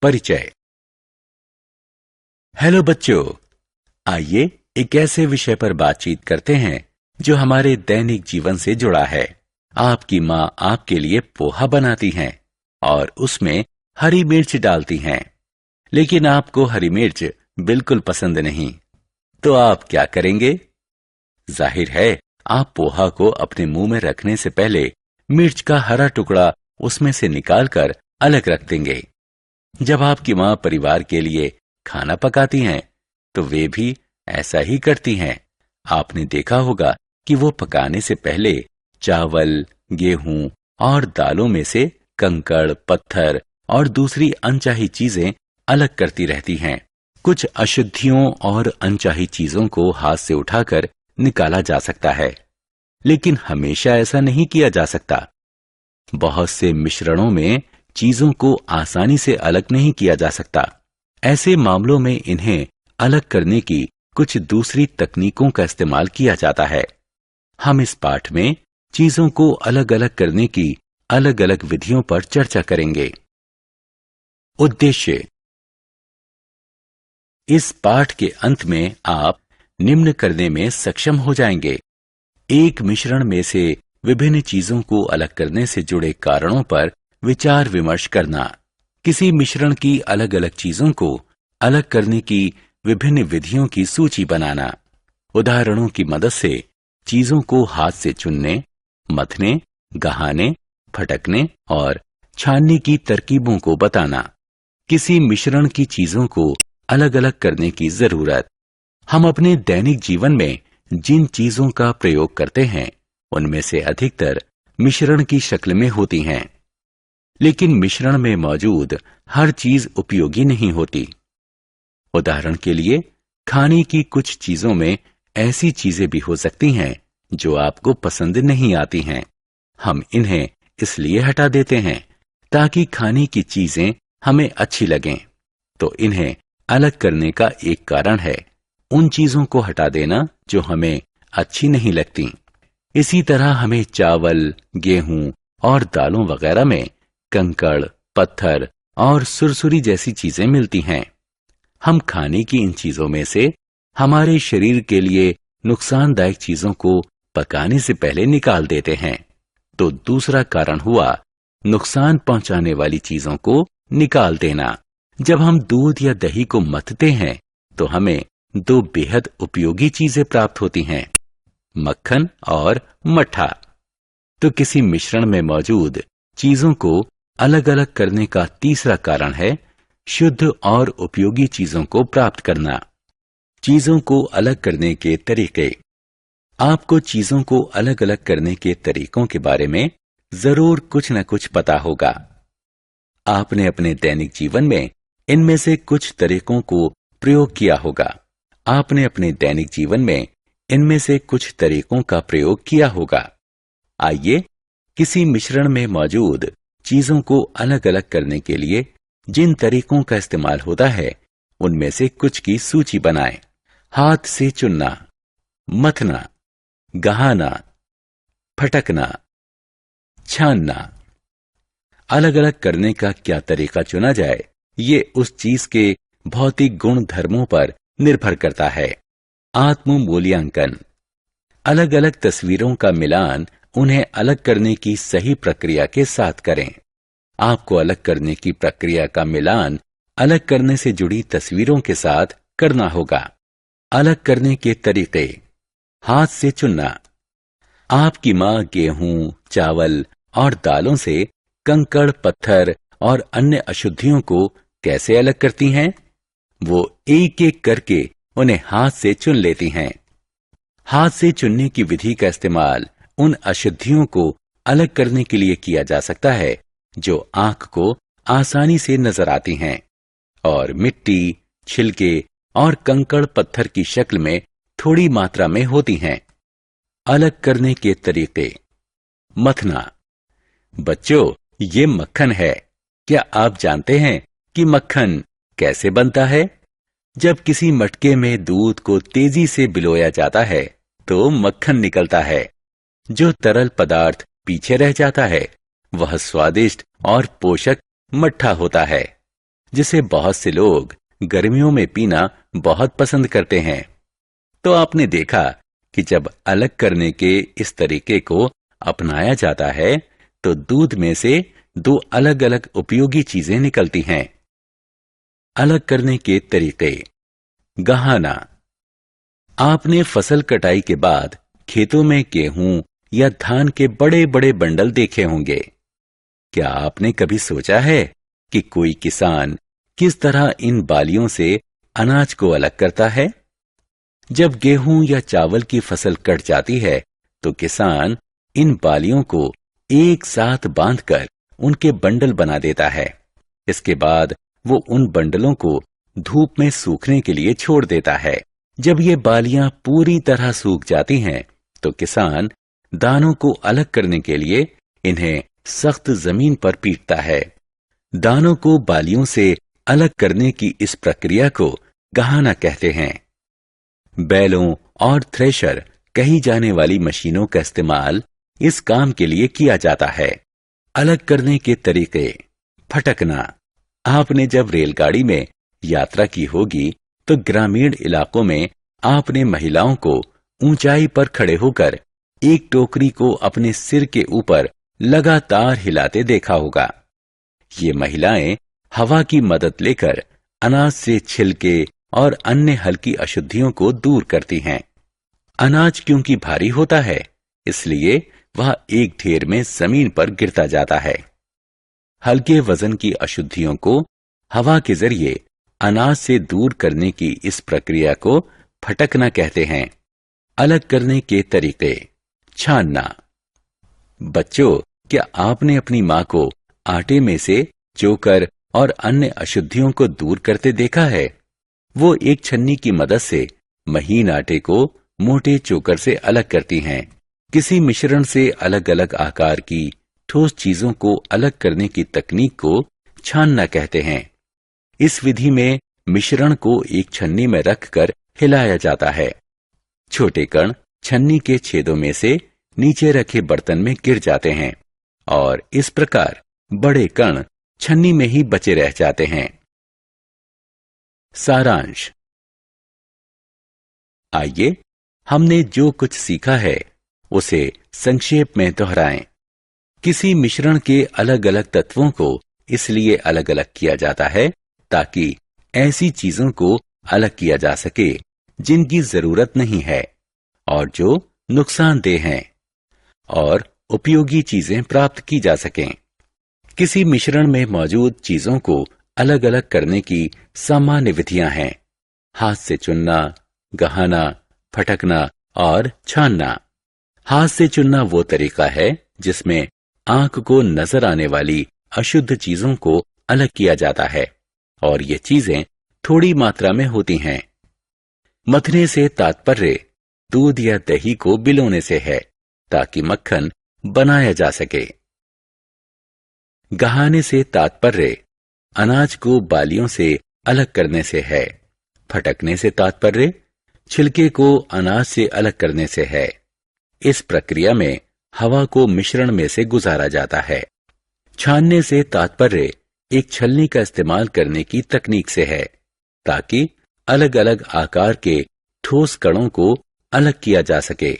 परिचय। हेलो बच्चों, आइए एक ऐसे विषय पर बातचीत करते हैं जो हमारे दैनिक जीवन से जुड़ा है। आपकी माँ आपके लिए पोहा बनाती हैं और उसमें हरी मिर्च डालती हैं, लेकिन आपको हरी मिर्च बिल्कुल पसंद नहीं, तो आप क्या करेंगे? जाहिर है आप पोहा को अपने मुंह में रखने से पहले मिर्च का हरा टुकड़ा उसमें से निकालकर अलग रख देंगे। जब आपकी माँ परिवार के लिए खाना पकाती हैं, तो वे भी ऐसा ही करती हैं। आपने देखा होगा कि वो पकाने से पहले चावल, गेहूं और दालों में से कंकड़, पत्थर और दूसरी अनचाही चीजें अलग करती रहती हैं। कुछ अशुद्धियों और अनचाही चीजों को हाथ से उठाकर निकाला जा सकता है, लेकिन हमेशा ऐसा नहीं किया जा सकता। बहुत से मिश्रणों में चीजों को आसानी से अलग नहीं किया जा सकता। ऐसे मामलों में इन्हें अलग करने की कुछ दूसरी तकनीकों का इस्तेमाल किया जाता है। हम इस पाठ में चीजों को अलग अलग करने की अलग अलग विधियों पर चर्चा करेंगे। उद्देश्य। इस पाठ के अंत में आप निम्न करने में सक्षम हो जाएंगे: एक मिश्रण में से विभिन्न चीजों को अलग करने से जुड़े कारणों पर विचार विमर्श करना, किसी मिश्रण की अलग अलग चीजों को अलग करने की विभिन्न विधियों की सूची बनाना, उदाहरणों की मदद से चीजों को हाथ से चुनने, मथने, गहाने, फटकने और छानने की तरकीबों को बताना, किसी मिश्रण की चीजों को अलग अलग करने की जरूरत। हम अपने दैनिक जीवन में जिन चीजों का प्रयोग करते हैं, उनमें से अधिकतर मिश्रण की शक्ल में होती हैं, लेकिन मिश्रण में मौजूद हर चीज उपयोगी नहीं होती। उदाहरण के लिए, खाने की कुछ चीजों में ऐसी चीजें भी हो सकती हैं जो आपको पसंद नहीं आती हैं। हम इन्हें इसलिए हटा देते हैं ताकि खाने की चीजें हमें अच्छी लगें। तो इन्हें अलग करने का एक कारण है उन चीजों को हटा देना जो हमें अच्छी नहीं लगती। इसी तरह हमें चावल, गेहूं और दालों वगैरह में कंकड़, पत्थर और सुरसुरी जैसी चीजें मिलती हैं। हम खाने की इन चीजों में से हमारे शरीर के लिए नुकसानदायक चीजों को पकाने से पहले निकाल देते हैं। तो दूसरा कारण हुआ नुकसान पहुंचाने वाली चीजों को निकाल देना। जब हम दूध या दही को मथते हैं, तो हमें दो बेहद उपयोगी चीजें प्राप्त होती हैं: मक्खन और मट्ठा। तो किसी मिश्रण में मौजूद चीजों को अलग अलग करने का तीसरा कारण है शुद्ध और उपयोगी चीजों को प्राप्त करना। चीजों को अलग करने के तरीके। आपको चीजों को अलग अलग करने के तरीकों के बारे में जरूर कुछ न कुछ पता होगा। आपने अपने दैनिक जीवन में इनमें से कुछ तरीकों को प्रयोग किया होगा। आपने अपने दैनिक जीवन में इनमें से कुछ तरीकों का प्रयोग किया होगा। आइए किसी मिश्रण में मौजूद चीजों को अलग अलग करने के लिए जिन तरीकों का इस्तेमाल होता है, उनमें से कुछ की सूची बनाएं। हाथ से चुनना, मथना, गहाना, फटकना, छानना। अलग अलग करने का क्या तरीका चुना जाए, ये उस चीज के भौतिक गुण धर्मों पर निर्भर करता है। आत्म मूल्यांकन। अलग अलग तस्वीरों का मिलान उन्हें अलग करने की सही प्रक्रिया के साथ करें। आपको अलग करने की प्रक्रिया का मिलान अलग करने से जुड़ी तस्वीरों के साथ करना होगा। अलग करने के तरीके। हाथ से चुनना। आपकी माँ गेहूं, चावल और दालों से कंकड़, पत्थर और अन्य अशुद्धियों को कैसे अलग करती हैं? वो एक एक करके उन्हें हाथ से चुन लेती हैं। हाथ से चुनने की विधि का इस्तेमाल उन अशुद्धियों को अलग करने के लिए किया जा सकता है जो आंख को आसानी से नजर आती हैं और मिट्टी, छिलके और कंकड़ पत्थर की शक्ल में थोड़ी मात्रा में होती हैं। अलग करने के तरीके। मथना। बच्चों, ये मक्खन है। क्या आप जानते हैं कि मक्खन कैसे बनता है? जब किसी मटके में दूध को तेजी से बिलोया जाता है, तो मक्खन निकलता है। जो तरल पदार्थ पीछे रह जाता है, वह स्वादिष्ट और पोषक मट्ठा होता है। जिसे बहुत से लोग गर्मियों में पीना बहुत पसंद करते हैं। तो आपने देखा कि जब अलग करने के इस तरीके को अपनाया जाता है तो दूध में से दो अलग अलग उपयोगी चीजें निकलती हैं। अलग करने के तरीके। गहाना। आपने फसल कटाई के बाद खेतों में गेहूं या धान के बड़े बड़े बंडल देखे होंगे। क्या आपने कभी सोचा है कि कोई किसान किस तरह इन बालियों से अनाज को अलग करता है? जब गेहूं या चावल की फसल कट जाती है तो किसान इन बालियों को एक साथ बांधकर उनके बंडल बना देता है। इसके बाद वो उन बंडलों को धूप में सूखने के लिए छोड़ देता है। जब ये बालियां पूरी तरह सूख जाती हैं तो किसान दानों को अलग करने के लिए इन्हें सख्त जमीन पर पीटता है। दानों को बालियों से अलग करने की इस प्रक्रिया को गहाना कहते हैं। बैलों और थ्रेशर कही जाने वाली मशीनों का इस्तेमाल इस काम के लिए किया जाता है। अलग करने के तरीके। फटकना। आपने जब रेलगाड़ी में यात्रा की होगी तो ग्रामीण इलाकों में आपने महिलाओं को ऊंचाई पर खड़े होकर एक टोकरी को अपने सिर के ऊपर लगातार हिलाते देखा होगा। ये महिलाएं हवा की मदद लेकर अनाज से छिलके और अन्य हल्की अशुद्धियों को दूर करती हैं। अनाज क्योंकि भारी होता है इसलिए वह एक ढेर में जमीन पर गिरता जाता है। हल्के वजन की अशुद्धियों को हवा के जरिए अनाज से दूर करने की इस प्रक्रिया को फटकना कहते हैं। अलग करने के तरीके। छानना। बच्चों, क्या आपने अपनी मां को आटे में से चोकर और अन्य अशुद्धियों को दूर करते देखा है? वो एक छन्नी की मदद से महीन आटे को मोटे चोकर से अलग करती हैं। किसी मिश्रण से अलग अलग आकार की ठोस चीजों को अलग करने की तकनीक को छानना कहते हैं। इस विधि में मिश्रण को एक छन्नी में रखकर हिलाया जाता है। छोटे कण छन्नी के छेदों में से नीचे रखे बर्तन में गिर जाते हैं और इस प्रकार बड़े कण छन्नी में ही बचे रह जाते हैं। सारांश। आइए हमने जो कुछ सीखा है उसे संक्षेप में दोहराएं। किसी मिश्रण के अलग अलग तत्वों को इसलिए अलग अलग किया जाता है ताकि ऐसी चीजों को अलग किया जा सके जिनकी जरूरत नहीं है और जो नुकसानदेह हैं, और उपयोगी चीजें प्राप्त की जा सकें। किसी मिश्रण में मौजूद चीजों को अलग अलग करने की सामान्य विधियां हैं: हाथ से चुनना, गहाना, फटकना और छानना। हाथ से चुनना वो तरीका है जिसमें आंख को नजर आने वाली अशुद्ध चीजों को अलग किया जाता है और ये चीजें थोड़ी मात्रा में होती हैं। मथने से तात्पर्य दूध या दही को बिलोने से है ताकि मक्खन बनाया जा सके। गहाने से तात्पर्य अनाज को बालियों से अलग करने से है। फटकने से तात्पर्य छिलके को अनाज से अलग करने से है। इस प्रक्रिया में हवा को मिश्रण में से गुजारा जाता है। छानने से तात्पर्य एक छलनी का इस्तेमाल करने की तकनीक से है ताकि अलग अलग आकार के ठोस कणों को अलग किया जा सके।